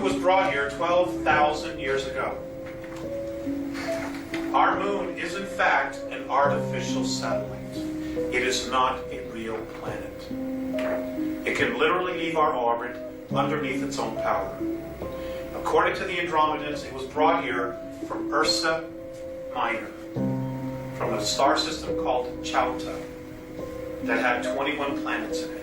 moon was brought here 12,000 years ago. Our moon is in fact an artificial satellite. It is not a real planet. It can literally leave our orbit underneath its own power. According to the Andromedans, it was brought here from Ursa Minor, from a star system called Chauta that had 21 planets in it.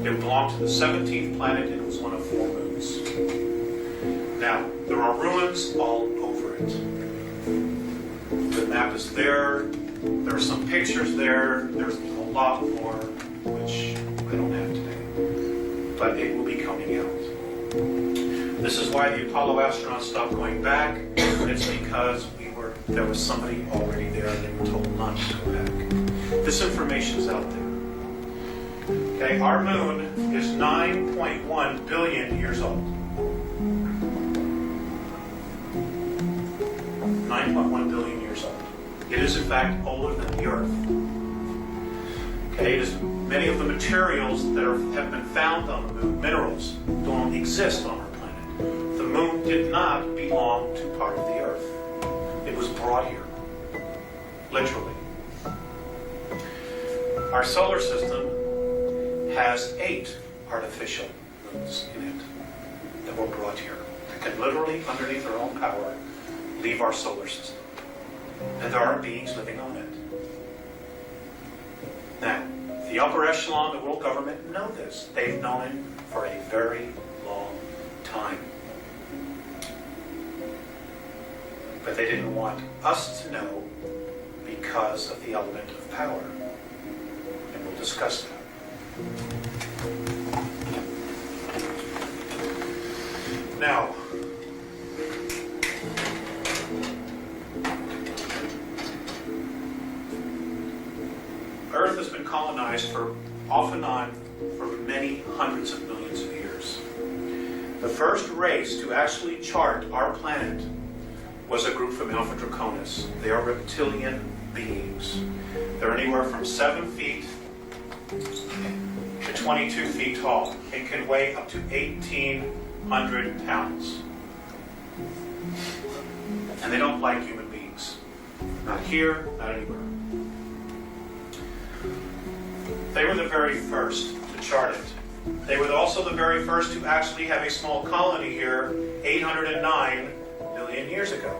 It belonged to the 17th planet and it was one of 4 moons. Now, there are ruins all over it. The map is there. There are some pictures there. There's a lot more, which I don't have today. But it will be coming out. This is why the Apollo astronauts stopped going back. It's because there was somebody already there and they were told not to go back. This information is out there. Okay, our moon is 9.1 billion years old. 9.1 billion years old. It is in fact older than the Earth. Okay, it is many of the materials that have been found on the moon, minerals, don't exist on our planet. The moon did not belong to part of the Earth. It was brought here, literally. Our solar system has 8 artificial moons in it that were brought here, that can literally, underneath their own power, leave our solar system. And there are beings living on it. Now, the upper echelon, the world government, know this. They've known it for a very long time. But they didn't want us to know because of the element of power. And we'll discuss that. Now, Earth has been colonized off and on for many hundreds of millions of years. The first race to actually chart our planet was a group from Alpha Draconis. They are reptilian beings. They're anywhere from 7 feet to 22 feet tall and can weigh up to 1,800 pounds. And they don't like human beings. Not here, not anywhere. They were the very first to chart it. They were also the very first to actually have a small colony here 809 million years ago.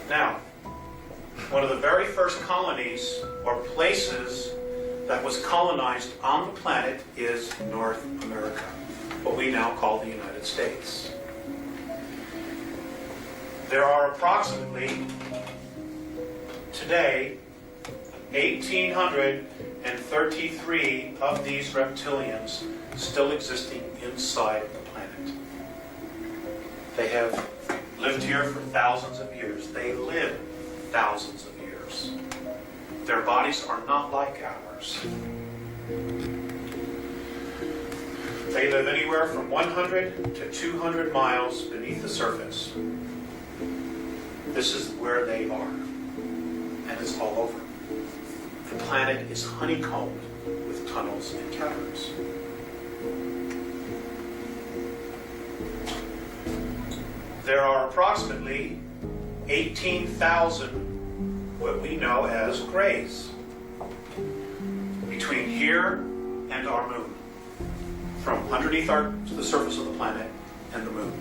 Now, one of the very first colonies or places that was colonized on the planet is North America, what we now call the United States. There are approximately, today, 1,833 of these reptilians still existing inside the planet. They have lived here for thousands of years. They live thousands of years. Their bodies are not like ours. They live anywhere from 100 to 200 miles beneath the surface. This is where they are. And it's all over. The planet is honeycombed with tunnels and caverns. There are approximately 18,000 what we know as grays between here and our moon, from underneath the surface of the planet and the moon.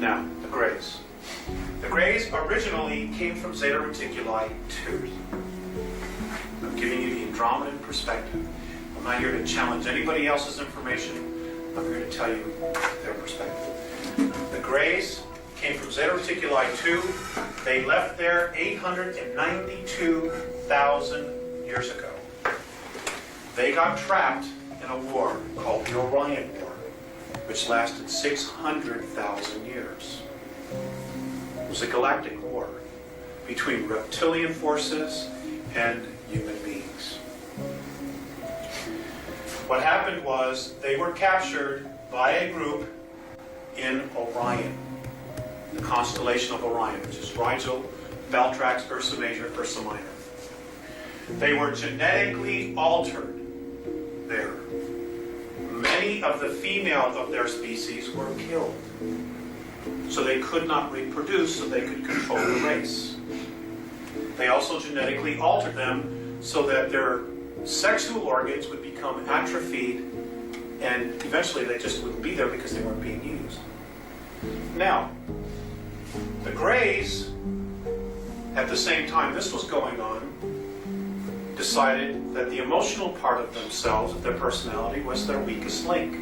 Now, the grays. The grays originally came from Zeta Reticuli 2. I'm giving you the Andromedan perspective. I'm not here to challenge anybody else's information. I'm here to tell you their perspective. The grays came from Zeta Reticuli 2. They left there 892,000 years ago. They got trapped in a war called the Orion War, which lasted 600,000 years. It was a galactic war between reptilian forces and human beings. What happened was they were captured by a group in Orion, the constellation of Orion, which is Rigel, Valtrax, Ursa Major, Ursa Minor. They were genetically altered there. Many of the female of their species were killed. So they could not reproduce, so they could control the race. They also genetically altered them so that their sexual organs would become atrophied, and eventually they just wouldn't be there because they weren't being used. Now, the Greys, at the same time this was going on, decided that the emotional part of themselves, of their personality, was their weakest link.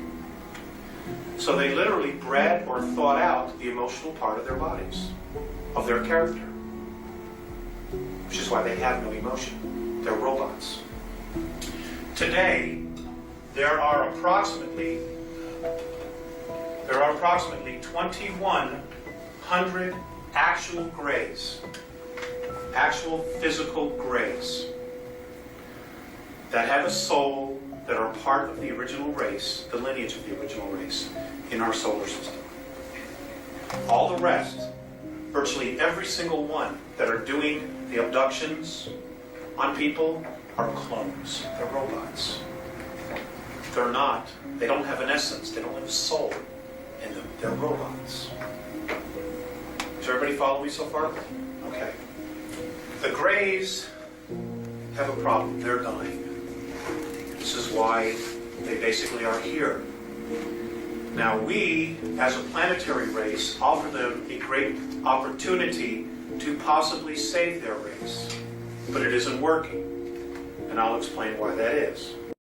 So they literally bred or thought out the emotional part of their bodies, of their character. Which is why they have no emotion. They're robots. Today, there are approximately 2,100 actual Greys, actual physical Greys, that have a soul, that are part of the original race, the lineage of the original race, in our solar system. All the rest, virtually every single one that are doing the abductions on people, are clones. They're robots. They're not. They don't have an essence. They don't have a soul in them. They're robots. Does everybody follow me so far? Okay. The Greys have a problem. They're dying. This is why they basically are here. Now we, as a planetary race, offer them a great opportunity to possibly save their race. But it isn't working. And I'll explain why that is.